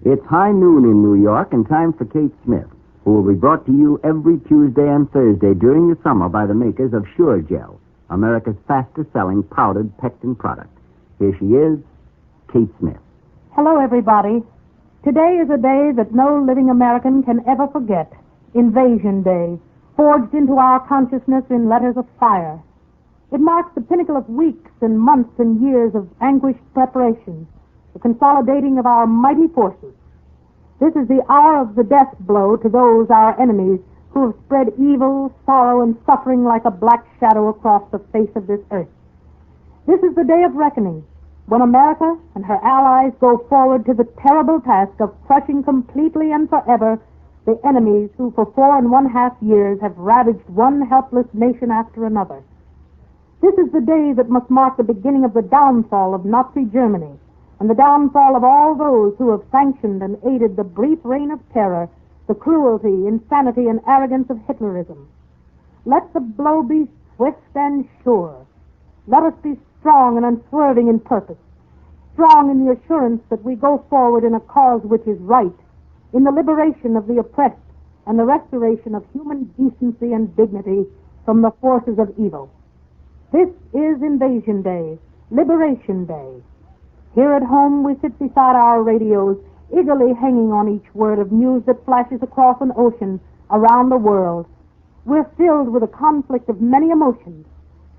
It's high noon in New York and time for Kate Smith, who will be brought to you every Tuesday and Thursday during the summer by the makers of Sure Gel, America's fastest-selling powdered pectin product. Here she is, Kate Smith. Hello, everybody. Today is a day that no living American can ever forget. Invasion Day, forged into our consciousness in letters of fire. It marks the pinnacle of weeks and months and years of anguished preparation, the consolidating of our mighty forces. This is the hour of the death blow to those, our enemies, who have spread evil, sorrow, and suffering like a black shadow across the face of this earth. This is the day of reckoning, when America and her allies go forward to the terrible task of crushing completely and forever the enemies who for 4.5 years have ravaged one helpless nation after another. This is the day that must mark the beginning of the downfall of Nazi Germany and the downfall of all those who have sanctioned and aided the brief reign of terror, the cruelty, insanity, and arrogance of Hitlerism. Let the blow be swift and sure. Let us be strong and unswerving in purpose, strong in the assurance that we go forward in a cause which is right, in the liberation of the oppressed and the restoration of human decency and dignity from the forces of evil. This is Invasion Day, Liberation Day. Here at home, we sit beside our radios, eagerly hanging on each word of news that flashes across an ocean around the world. We're filled with a conflict of many emotions,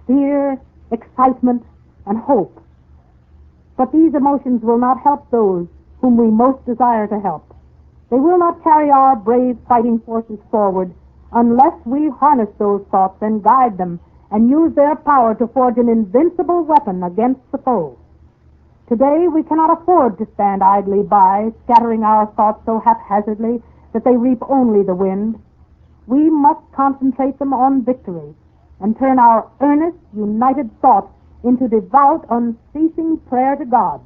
fear, excitement, and hope. But these emotions will not help those whom we most desire to help. They will not carry our brave fighting forces forward unless we harness those thoughts and guide them and use their power to forge an invincible weapon against the foe. Today, we cannot afford to stand idly by, scattering our thoughts so haphazardly that they reap only the wind. We must concentrate them on victory and turn our earnest, united thoughts into devout, unceasing prayer to God.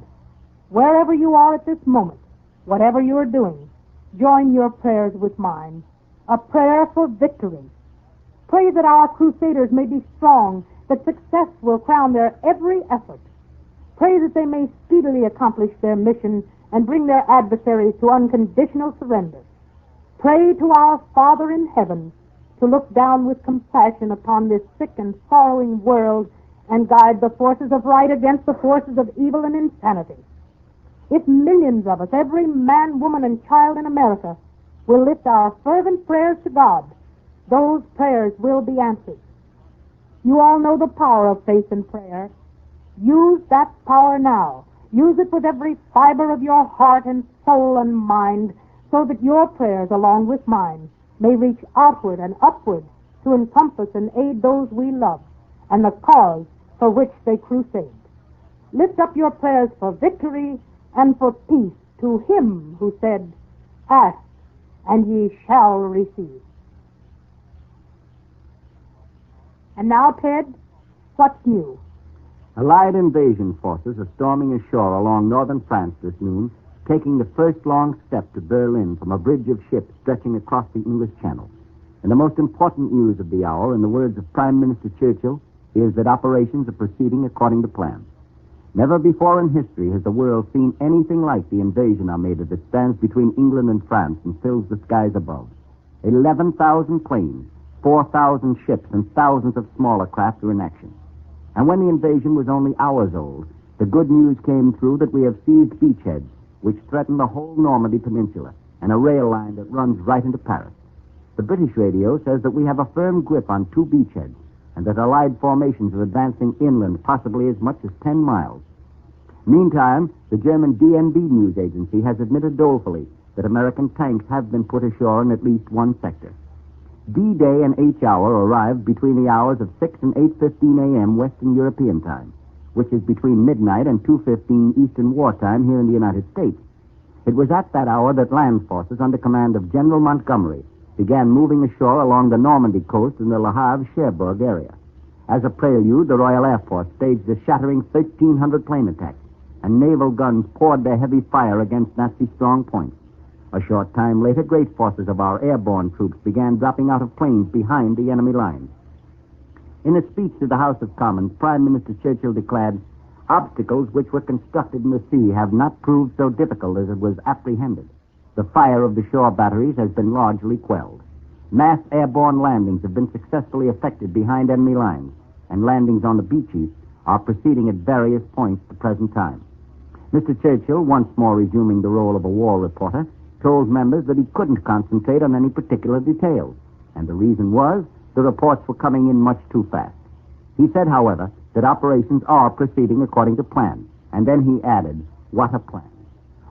Wherever you are at this moment, whatever you are doing, join your prayers with mine. A prayer for victory. Pray that our crusaders may be strong, that success will crown their every effort. Pray that they may speedily accomplish their mission and bring their adversaries to unconditional surrender. Pray to our Father in heaven to look down with compassion upon this sick and sorrowing world and guide the forces of right against the forces of evil and insanity. If millions of us, every man, woman, and child in America, will lift our fervent prayers to God, those prayers will be answered. You all know the power of faith and prayer. Use that power now. Use it with every fiber of your heart and soul and mind, so that your prayers, along with mine, may reach outward and upward to encompass and aid those we love and the cause for which they crusade. Lift up your prayers for victory and for peace to Him who said, "Ask, and ye shall receive." And now, Ted, what's new? Allied invasion forces are storming ashore along northern France this noon, taking the first long step to Berlin from a bridge of ships stretching across the English Channel. And the most important news of the hour, in the words of Prime Minister Churchill, is that operations are proceeding according to plan. Never before in history has the world seen anything like the invasion armada that stands between England and France and fills the skies above. 11,000 planes, 4,000 ships, and thousands of smaller craft are in action. And when the invasion was only hours old, the good news came through that we have seized beachheads, which threaten the whole Normandy Peninsula, and a rail line that runs right into Paris. The British radio says that we have a firm grip on 2 beachheads, and that Allied formations are advancing inland possibly as much as 10 miles. Meantime, the German DNB news agency has admitted dolefully that American tanks have been put ashore in at least one sector. D-Day and H-Hour arrived between the hours of 6 and 8:15 a.m. Western European time, which is between midnight and 2:15 Eastern Wartime here in the United States. It was at that hour that land forces under command of General Montgomery began moving ashore along the Normandy coast in the Le Havre-Cherbourg area. As a prelude, the Royal Air Force staged a shattering 1,300 plane attack, and naval guns poured their heavy fire against Nazi strong points. A short time later, great forces of our airborne troops began dropping out of planes behind the enemy lines. In a speech to the House of Commons, Prime Minister Churchill declared, Obstacles which were constructed in the sea have not proved so difficult as it was apprehended. The fire of the shore batteries has been largely quelled. Mass airborne landings have been successfully effected behind enemy lines, and landings on the beaches are proceeding at various points at the present time. Mr. Churchill, once more resuming the role of a war reporter, told members that he couldn't concentrate on any particular details, and the reason was the reports were coming in much too fast. He said, however, that operations are proceeding according to plan, and then he added, "What a plan."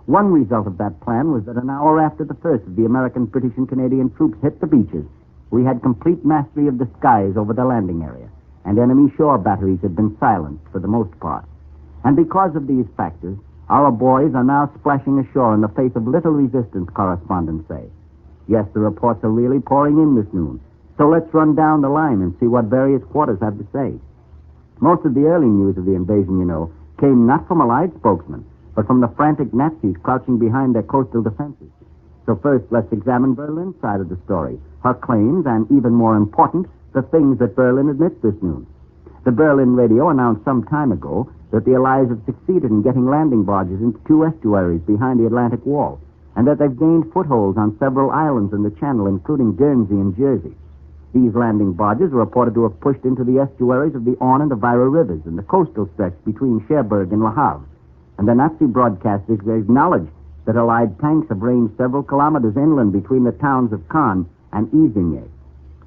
One result of that plan was that an hour after the first of the American, British, and Canadian troops hit the beaches, we had complete mastery of the skies over the landing area, and enemy shore batteries had been silenced for the most part. And because of these factors, our boys are now splashing ashore in the face of little resistance, correspondents say. Yes, the reports are really pouring in this noon, so let's run down the line and see what various quarters have to say. Most of the early news of the invasion, came not from Allied spokesmen, but from the frantic Nazis crouching behind their coastal defenses. So first, let's examine Berlin's side of the story, her claims, and even more important, the things that Berlin admits this noon. The Berlin radio announced some time ago that the Allies have succeeded in getting landing barges into 2 estuaries behind the Atlantic Wall, and that they've gained footholds on several islands in the Channel, including Guernsey and Jersey. These landing barges are reported to have pushed into the estuaries of the Orne and the Vira rivers in the coastal stretch between Cherbourg and Le Havre. And the Nazi broadcasters acknowledged that Allied tanks have ranged several kilometers inland between the towns of Caen and Isigny.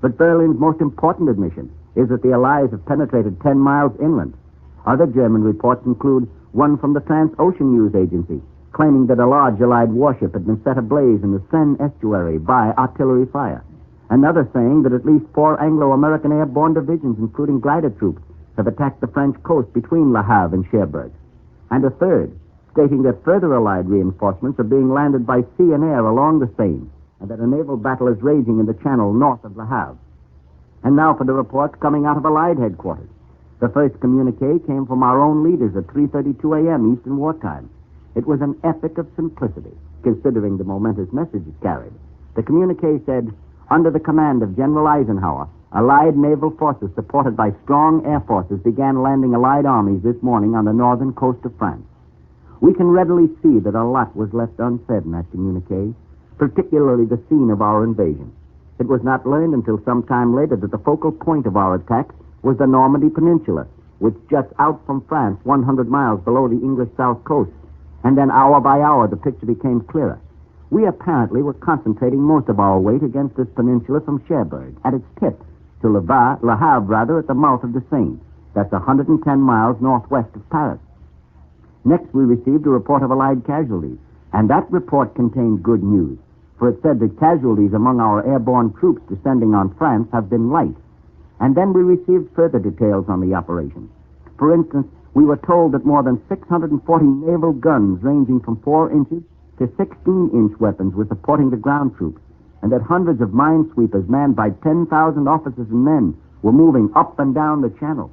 But Berlin's most important admission is that the Allies have penetrated 10 miles inland. Other German reports include one from the Transocean News Agency, claiming that a large Allied warship had been set ablaze in the Seine estuary by artillery fire. Another saying that at least 4 Anglo-American airborne divisions, including glider troops, have attacked the French coast between Le Havre and Cherbourg. And a third, stating that further Allied reinforcements are being landed by sea and air along the Seine, and that a naval battle is raging in the Channel north of Le Havre. And now for the reports coming out of Allied headquarters. The first communique came from our own leaders at 3:32 a.m. Eastern Wartime. It was an epic of simplicity, considering the momentous message it carried. The communique said, "Under the command of General Eisenhower, Allied naval forces supported by strong air forces began landing Allied armies this morning on the northern coast of France." We can readily see that a lot was left unsaid in that communique, particularly the scene of our invasion. It was not learned until some time later that the focal point of our attack was the Normandy Peninsula, which juts out from France 100 miles below the English south coast. And then hour by hour the picture became clearer. We apparently were concentrating most of our weight against this peninsula from Cherbourg, at its tip, to Le Havre, at the mouth of the Seine. That's 110 miles northwest of Paris. Next, we received a report of Allied casualties, and that report contained good news, for it said that casualties among our airborne troops descending on France have been light. And then we received further details on the operation. For instance, we were told that more than 640 naval guns ranging from 4 inches to 16-inch weapons were supporting the ground troops, and that hundreds of minesweepers manned by 10,000 officers and men were moving up and down the Channel.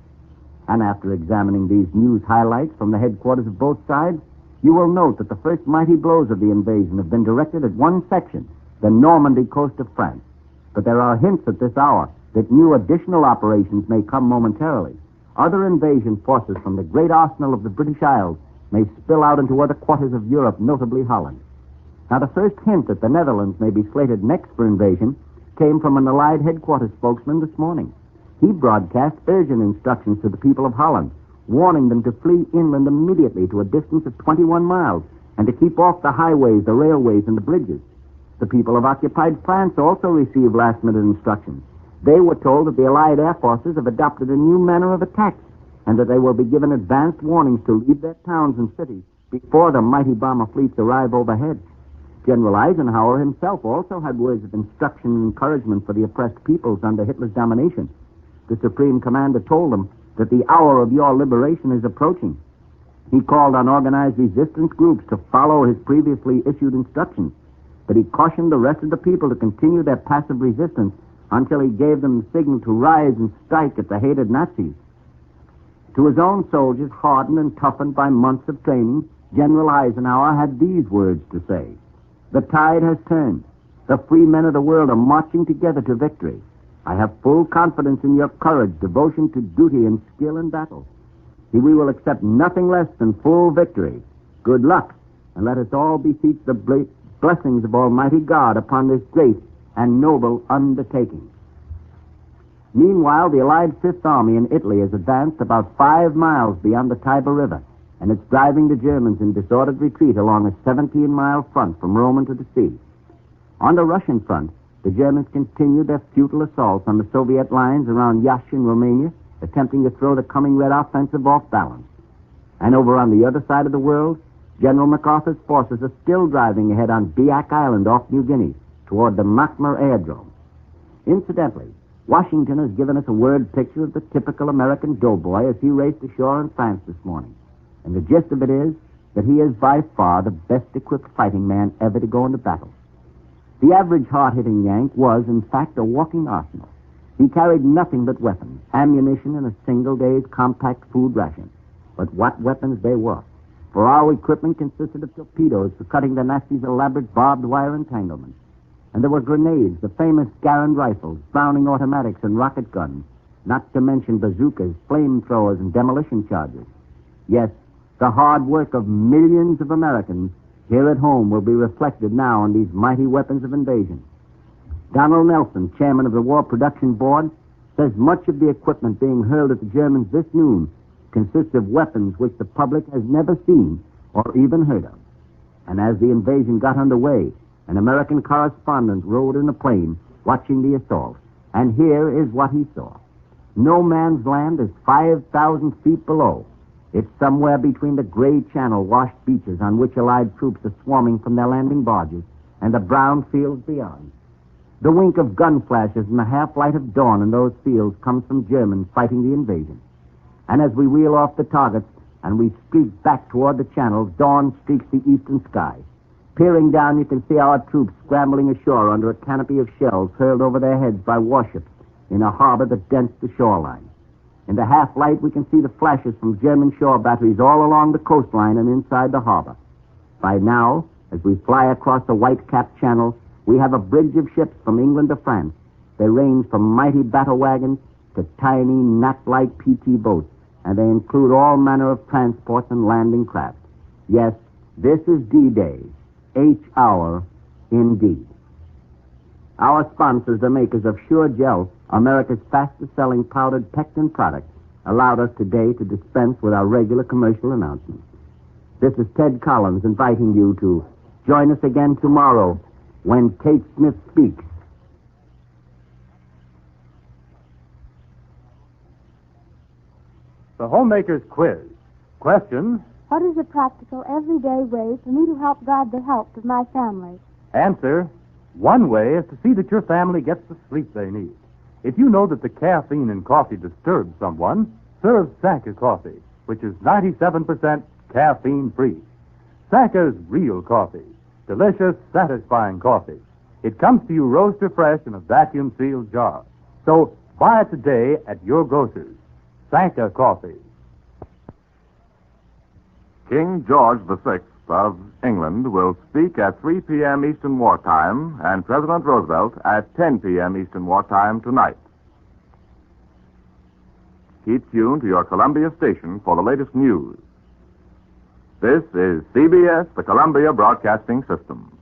And after examining these news highlights from the headquarters of both sides, you will note that the first mighty blows of the invasion have been directed at one section, the Normandy coast of France. But there are hints at this hour that new additional operations may come momentarily. Other invasion forces from the great arsenal of the British Isles may spill out into other quarters of Europe, notably Holland. Now, the first hint that the Netherlands may be slated next for invasion came from an Allied headquarters spokesman this morning. He broadcast urgent instructions to the people of Holland, warning them to flee inland immediately to a distance of 21 miles and to keep off the highways, the railways, and the bridges. The people of occupied France also received last-minute instructions. They were told that the Allied air forces have adopted a new manner of attack and that they will be given advanced warnings to leave their towns and cities before the mighty bomber fleets arrive overhead. General Eisenhower himself also had words of instruction and encouragement for the oppressed peoples under Hitler's domination. The Supreme Commander told them that the hour of your liberation is approaching. He called on organized resistance groups to follow his previously issued instructions, but he cautioned the rest of the people to continue their passive resistance until he gave them the signal to rise and strike at the hated Nazis. To his own soldiers, hardened and toughened by months of training, General Eisenhower had these words to say: "The tide has turned. The free men of the world are marching together to victory. I have full confidence in your courage, devotion to duty, and skill in battle. We will accept nothing less than full victory. Good luck, and let us all beseech the blessings of Almighty God upon this great and noble undertaking. Meanwhile, the Allied Fifth Army in Italy has advanced about 5 miles beyond the Tiber River, and it's driving the Germans in disordered retreat along a 17-mile front from Rome to the sea. On the Russian front, the Germans continue their futile assaults on the Soviet lines around Yash in Romania, attempting to throw the coming Red offensive off balance. And over on the other side of the world, General MacArthur's forces are still driving ahead on Biak Island off New Guinea toward the Makmur Airdrome. Incidentally, Washington has given us a word picture of the typical American doughboy as he raced ashore in France this morning. And the gist of it is that he is by far the best equipped fighting man ever to go into battle. The average hard-hitting Yank was, in fact, a walking arsenal. He carried nothing but weapons, ammunition, and a single day's compact food ration. But what weapons they were. For our equipment consisted of torpedoes for cutting the Nazis' elaborate barbed wire entanglements. And there were grenades, the famous Garand rifles, Browning automatics, and rocket guns, not to mention bazookas, flamethrowers, and demolition charges. Yes, the hard work of millions of Americans here at home will be reflected now on these mighty weapons of invasion. Donald Nelson, chairman of the War Production Board, says much of the equipment being hurled at the Germans this noon consists of weapons which the public has never seen or even heard of. And as the invasion got underway, an American correspondent rode in a plane watching the assault. And here is what he saw. No man's land is 5,000 feet below. It's somewhere between the gray channel-washed beaches on which Allied troops are swarming from their landing barges and the brown fields beyond. The wink of gun flashes and the half-light of dawn in those fields comes from Germans fighting the invasion. And as we wheel off the targets and we streak back toward the channels, dawn streaks the eastern sky. Peering down, you can see our troops scrambling ashore under a canopy of shells hurled over their heads by warships in a harbor that dents the shoreline. In the half-light, we can see the flashes from German shore batteries all along the coastline and inside the harbor. By now, as we fly across the white-capped channel, we have a bridge of ships from England to France. They range from mighty battle wagons to tiny, gnat-like PT boats, and they include all manner of transports and landing craft. Yes, this is D-Day, H-hour, indeed. Our sponsors, the makers of Sure Gel, America's fastest-selling powdered pectin product, allowed us today to dispense with our regular commercial announcements. This is Ted Collins inviting you to join us again tomorrow when Kate Smith speaks. The Homemaker's Quiz. Question. What is a practical, everyday way for me to help guard the health of my family? Answer. One way is to see that your family gets the sleep they need. If you know that the caffeine in coffee disturbs someone, serve Sanka coffee, which is 97% caffeine-free. Sanka's real coffee. Delicious, satisfying coffee. It comes to you roaster fresh in a vacuum-sealed jar. So buy it today at your grocer's. Sanka coffee. King George VI of England will speak at 3 p.m. Eastern Wartime and President Roosevelt at 10 p.m. Eastern Wartime tonight. Keep tuned to your Columbia station for the latest news. This is CBS, the Columbia Broadcasting System.